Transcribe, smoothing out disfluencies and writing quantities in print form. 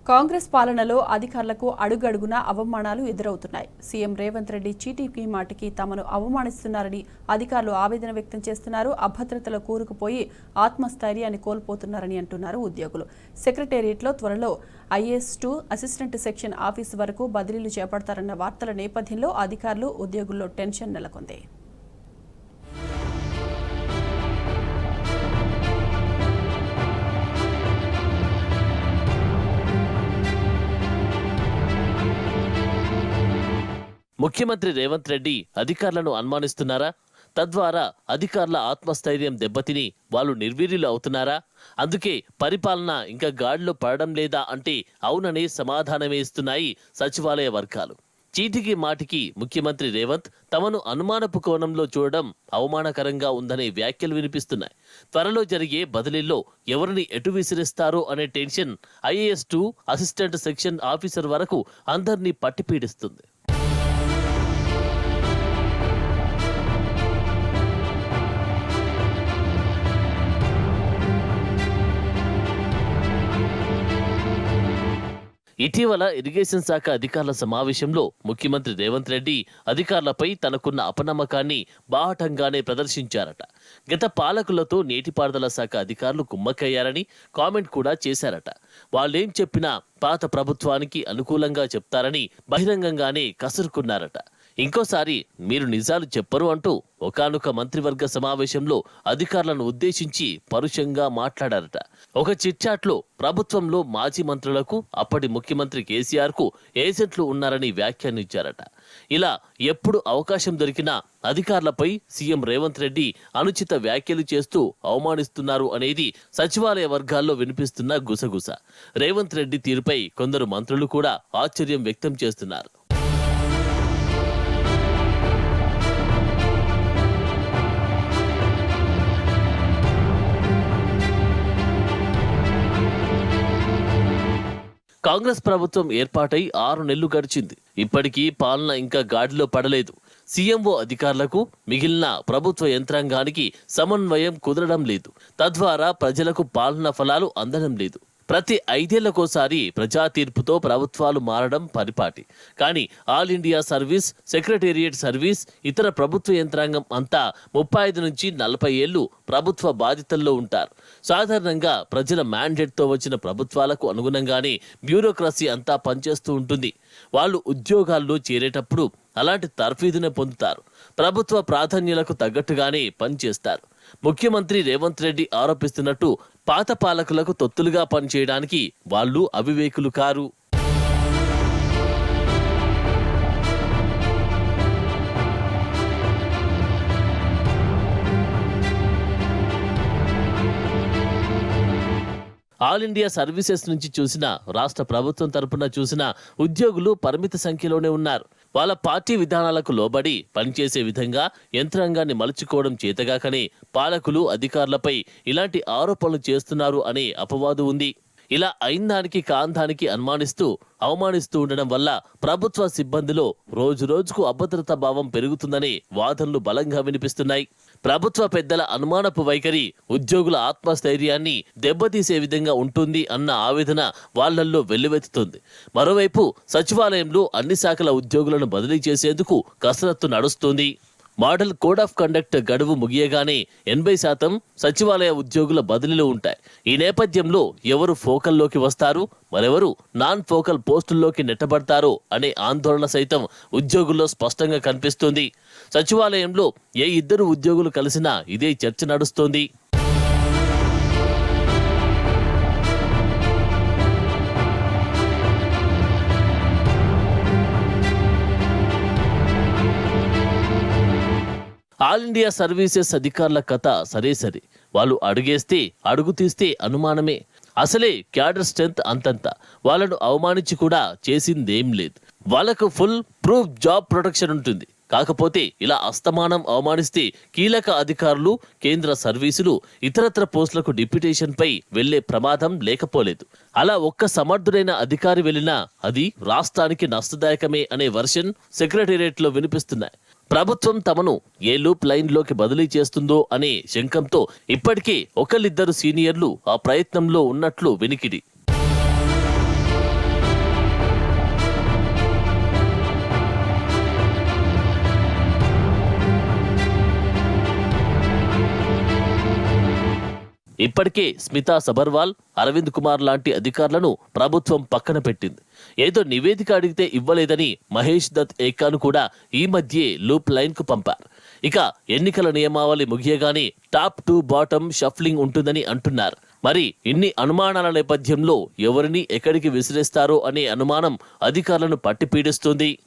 కాంగ్రెస్ పాలనలో అధికారులకు అడుగడుగునా అవమానాలు ఎదురవుతున్నాయి. సీఎం రేవంత్ రెడ్డి చీటికి మాటికి తమను అవమానిస్తున్నారని అధికారులు ఆవేదన వ్యక్తం చేస్తున్నారు. అభద్రతలో కూరుకుపోయి ఆత్మస్థైర్యాన్ని కోల్పోతున్నారని అంటున్నారు ఉద్యోగులు. సెక్రటేరియట్లో త్వరలో IAS2 అసిస్టెంట్ సెక్షన్ ఆఫీసు వరకు బదిలీలు చేపడతారన్న వార్తల నేపథ్యంలో అధికారులు, ఉద్యోగుల్లో టెన్షన్ నెలకొంది. ముఖ్యమంత్రి రేవంత్ రెడ్డి అధికారులను అనుమానిస్తున్నారా? తద్వారా అధికారుల ఆత్మస్థైర్యం దెబ్బతిని వాళ్ళు నిర్వీర్యులు అవుతున్నారా? అందుకే పరిపాలన ఇంకా గాడిలో పడడం లేదా అంటే అవుననే సమాధానమే ఇస్తున్నాయి సచివాలయ వర్గాలు. చీటికి మాటికి ముఖ్యమంత్రి రేవంత్ తమను అనుమానపు కోణంలో చూడడం అవమానకరంగా ఉందనే వ్యాఖ్యలు వినిపిస్తున్నాయి. త్వరలో జరిగే బదిలీల్లో ఎవరిని ఎటు విసిరిస్తారో అనే tension IAS2 assistant section officer వరకు అందరినీ పట్టిపీడిస్తుంది. ఇటీవల ఇరిగేషన్ శాఖ అధికారుల సమావేశంలో ముఖ్యమంత్రి రేవంత్ రెడ్డి అధికారులపై తనకున్న అపనమ్మకాన్ని బాహటంగానే ప్రదర్శించారట. గత పాలకులతో నీటిపారుదల శాఖ అధికారులు కుమ్మక్కయ్యారని కామెంట్ కూడా చేశారట. వాళ్ళేం చెప్పినా పాత ప్రభుత్వానికి అనుకూలంగా చెప్తారని బహిరంగంగానే కసురుకున్నారట. ఇంకోసారి మీరు నిజాలు చెప్పరు అంటూ ఒకానొక మంత్రివర్గ సమావేశంలో అధికారులను ఉద్దేశించి పరుషంగా మాట్లాడారట. ఒక చిట్చాట్లో ప్రభుత్వంలో మాజీ మంత్రులకు అప్పటి ముఖ్యమంత్రి కేసీఆర్కు ఏజెంట్లు ఉన్నారని వ్యాఖ్యానించారట. ఇలా ఎప్పుడు అవకాశం దొరికినా అధికారులపై సీఎం రేవంత్ రెడ్డి అనుచిత వ్యాఖ్యలు చేస్తూ అవమానిస్తున్నారు అనేది సచివాలయ వర్గాల్లో వినిపిస్తున్న గుసగుస. రేవంత్ రెడ్డి తీరుపై కొందరు మంత్రులు కూడా ఆశ్చర్యం వ్యక్తం చేస్తున్నారు. కాంగ్రెస్ ప్రభుత్వం ఏర్పాటై 6 నెలలు గడిచింది. ఇప్పటికీ పాలన ఇంకా గాడిలో పడలేదు. సీఎంఓ అధికారులకు మిగిలిన ప్రభుత్వ యంత్రాంగానికి సమన్వయం కుదరడం లేదు. తద్వారా ప్రజలకు పాలన ఫలాలు అందడం లేదు. ప్రతి 5 ఏళ్లకోసారి ప్రజా తీర్పుతో ప్రభుత్వాలు మారడం పరిపాటి. కానీ all India service, secretariat service, ఇతర ప్రభుత్వ యంత్రాంగం అంతా 35 నుంచి 40 ఏళ్లు ప్రభుత్వ బాధ్యతల్లో ఉంటారు. సాధారణంగా ప్రజల మ్యాండేట్తో వచ్చిన ప్రభుత్వాలకు అనుగుణంగానే బ్యూరోక్రసీ అంతా పనిచేస్తూ ఉంటుంది. వాళ్ళు ఉద్యోగాల్లో చేరేటప్పుడు అలాంటి తర్ఫీదునే పొందుతారు. ప్రభుత్వ ప్రాధాన్యాలకు తగ్గట్టుగానే పనిచేస్తారు. ముఖ్యమంత్రి రేవంత్ రెడ్డి ఆరోపిస్తున్నట్టు పాత పాలకులకు తొత్తులుగా పనిచేయడానికి వాళ్ళు అవివేకులు కారు. ఆల్ ఇండియా సర్వీసెస్ నుంచి చూసినా, రాష్ట్ర ప్రభుత్వం తరపున చూసినా ఉద్యోగులు పరిమిత సంఖ్యలోనే ఉన్నారు. వాళ్ళ పార్టీ విధానాలకు లోబడి పనిచేసే విధంగా యంత్రాంగాన్ని మలుచుకోవడం చేతగాకనే పాలకులు అధికారులపై ఇలాంటి ఆరోపణలు చేస్తున్నారు అనే అపవాదు ఉంది. ఇలా అయినదానికి కాందానికి అనుమానిస్తూ అవమానిస్తూ ఉండడం వల్ల ప్రభుత్వ సిబ్బందిలో రోజురోజుకు అభద్రతా భావం పెరుగుతుందనే వాదనలు బలంగా వినిపిస్తున్నాయి. ప్రభుత్వ పెద్దల అనుమానపు వైఖరి ఉద్యోగుల ఆత్మస్థైర్యాన్ని దెబ్బతీసే విధంగా ఉంటుంది అన్న ఆవేదన వాళ్లల్లో వెల్లువెత్తుతుంది. మరోవైపు సచివాలయంలో అన్ని శాఖల ఉద్యోగులను బదిలీ చేసేందుకు కసరత్తు నడుస్తుంది. మోడల్ కోడ్ ఆఫ్ కండక్ట్ గడువు ముగియగానే 80% సచివాలయ ఉద్యోగుల బదిలీలు ఉంటాయి. ఈ నేపథ్యంలో ఎవరు ఫోకల్లోకి వస్తారు, మరెవరు నాన్ ఫోకల్ పోస్టుల్లోకి నెట్టబడతారో అనే ఆందోళన సైతం ఉద్యోగుల్లో స్పష్టంగా కనిపిస్తుంది. సచివాలయంలో ఏ 2 ఉద్యోగులు కలిసినా ఇదే చర్చ నడుస్తోంది. ఆల్ ఇండియా సర్వీసెస్ అధికారుల కథ సరే. వాళ్ళు అడుగేస్తే అడుగు తీస్తే అనుమానమే. అసలే క్యాడర్ స్ట్రెంత్ అంతంత. వాళ్ళను అవమానించి కూడా చేసిందేం లేదు. వాళ్ళకు ఫుల్ ప్రూఫ్ జాబ్ ప్రొటెక్షన్ ఉంటుంది. కాకపోతే ఇలా అస్తమానం అవమానిస్తే కీలక అధికారులు, కేంద్ర సర్వీసులు, ఇతరత్ర పోస్టులకు డిప్యూటేషన్ పై వెళ్లే ప్రమాదం లేకపోలేదు. అలా ఒక్క సమర్థుడైన అధికారి వెళ్ళినా అది రాష్ట్రానికి నష్టదాయకమే అనే వర్షన్ సెక్రటేరియట్ లో వినిపిస్తున్నాయి. ప్రభుత్వం తమను ఏ లూప్ లైన్లోకి బదిలీ చేస్తుందో అనే శంకంతో ఇప్పటికే ఒకళ్ళిద్దరు సీనియర్లు ఆ ప్రయత్నంలో ఉన్నట్లు వినికిడి. ఇప్పటికే స్మితా సబర్వాల్, అరవింద్ కుమార్ లాంటి అధికారులను ప్రభుత్వం పక్కన పెట్టింది. ఏదో నివేదిక అడిగితే ఇవ్వలేదని మహేష్ దత్ ఏకాను కూడా ఈ మధ్యే లూప్ లైన్ కు పంపారు. ఇక ఎన్నికల నియమావళి ముగియగానే టాప్ టు బాటమ్ షఫ్లింగ్ ఉంటుందని అంటున్నారు. మరి ఇన్ని అనుమానాల నేపథ్యంలో ఎవరిని ఎక్కడికి విసిరేస్తారో అనే అనుమానం అధికారులను పట్టి పీడిస్తుంది.